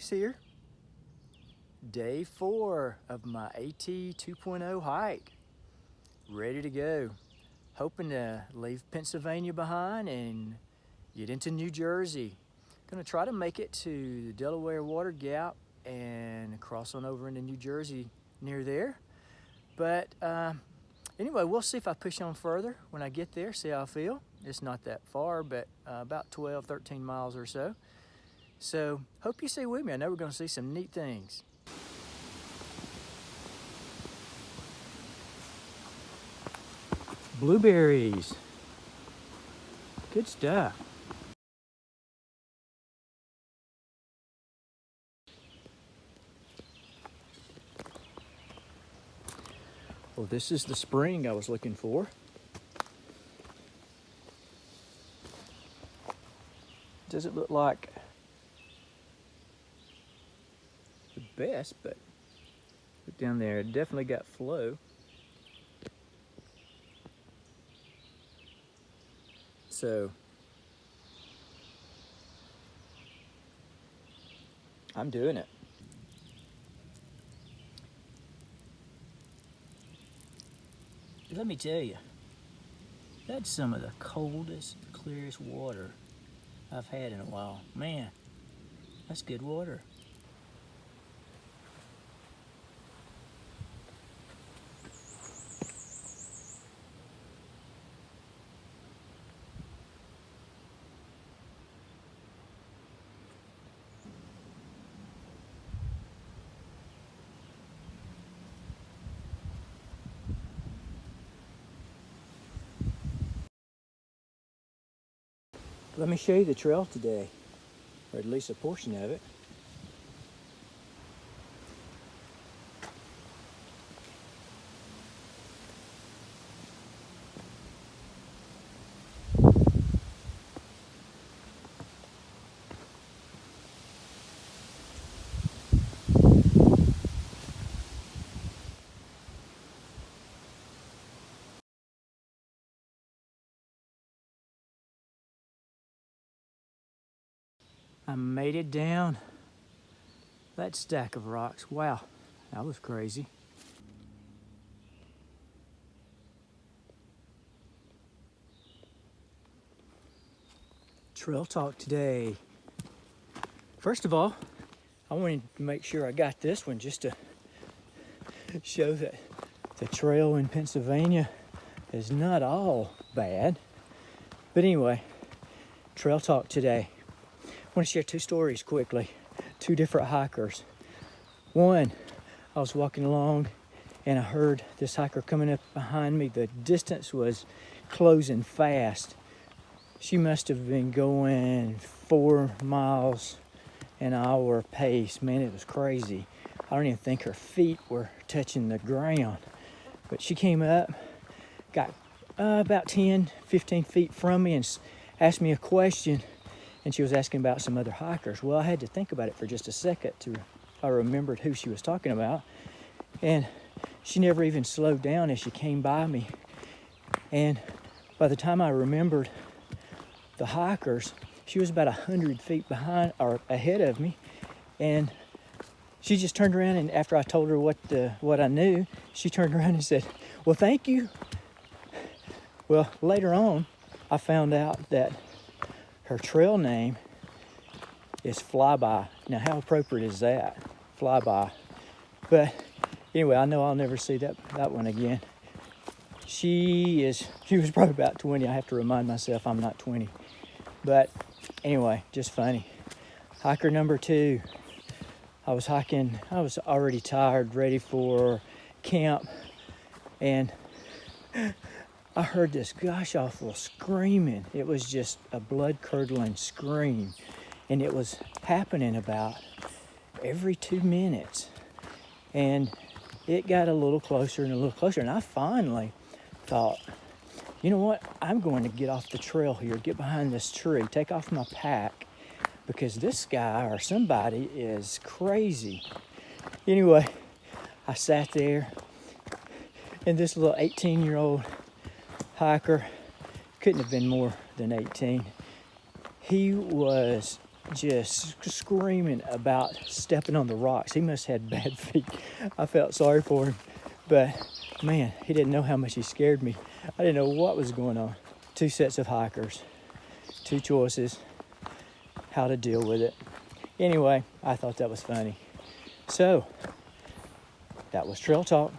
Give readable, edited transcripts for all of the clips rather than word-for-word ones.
Bruce here. Day 4 of my AT 2.0 hike. Ready to go. Hoping to leave Pennsylvania behind and get into New Jersey. Gonna try to make it to the Delaware water gap and cross on over into New Jersey near there. But anyway, we'll see if I push on further when I get there, see how I feel. It's not that far, but about 12, 13 miles or so. So hope you stay with me. I know we're gonna see some neat things. Blueberries. Good stuff. Well, this is the spring I was looking for. Doesn't look like the best, but look down there, it definitely got flow. So I'm doing it. Let me tell you, that's some of the coldest, clearest water I've had in a while. Man, that's good water. Let me show you the trail today, or at least a portion of it. I made it down that stack of rocks. Wow, that was crazy. Trail talk today. First of all, I wanted to make sure I got this one just to show that the trail in Pennsylvania is not all bad. But anyway, trail talk today. I want to share two stories quickly. Two different hikers. One, I was walking along and I heard this hiker coming up behind me. The distance was closing fast. She must have been going 4 miles an hour pace. Man, it was crazy. I don't even think her feet were touching the ground. But she came up, got about 10, 15 feet from me and asked me a question. And she was asking about some other hikers. Well, I had to think about it for just a second I remembered who she was talking about. And she never even slowed down as she came by me. And by the time I remembered the hikers, she was about 100 feet behind or ahead of me. And she just turned around, and after I told her what I knew, she turned around and said, "Well, thank you." Well, later on, I found out that her trail name is Flyby. Now, how appropriate is that? Flyby. But anyway, I know I'll never see that one again. She was probably about 20. I have to remind myself I'm not 20. But anyway, just funny. Hiker number 2. I was hiking. I was already tired, ready for camp. And I heard this gosh awful screaming. It was just a blood-curdling scream. And it was happening about every 2 minutes. And it got a little closer and a little closer. And I finally thought, you know what? I'm going to get off the trail here, get behind this tree, take off my pack, because this guy or somebody is crazy. Anyway, I sat there, and this little 18-year-old hiker, couldn't have been more than 18. He was just screaming about stepping on the rocks. He must have had bad feet. I felt sorry for him, but man, he didn't know how much he scared me. I didn't know what was going on. Two sets of hikers, two choices, how to deal with it. Anyway, I thought that was funny. So, that was Trail Talk.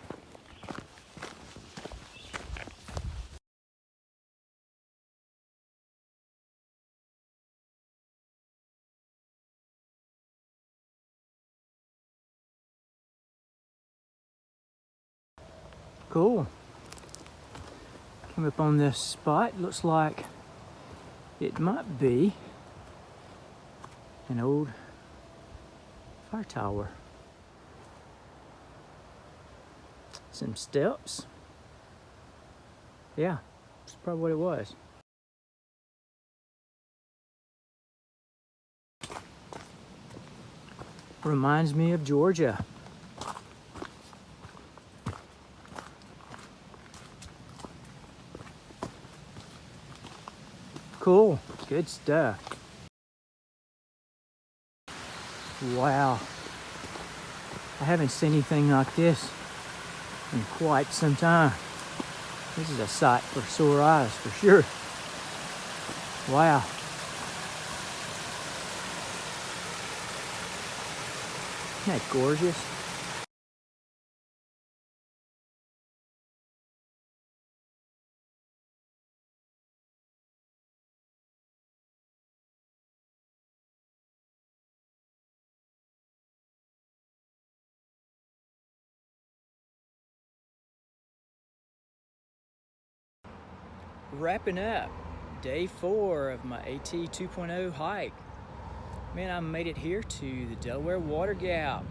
Cool. Came up on this spot. Looks like it might be an old fire tower. Some steps. Yeah, that's probably what it was. Reminds me of Georgia. Cool, good stuff. Wow, I haven't seen anything like this in quite some time. This is a sight for sore eyes for sure. Wow. Isn't that gorgeous? Wrapping up day 4 of my AT 2.0 hike. Man, I made it here to the Delaware Water Gap.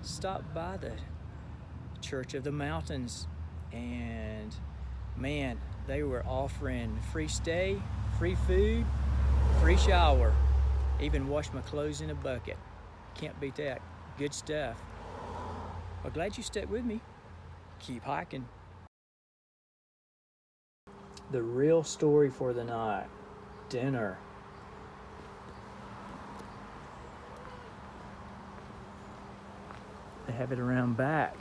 Stopped by the Church of the Mountains, and man, they were offering free stay, free food, free shower, even washed my clothes in a bucket. Can't beat that. Good stuff. Well, glad you stuck with me. Keep hiking. The real story for the night, dinner. They have it around back.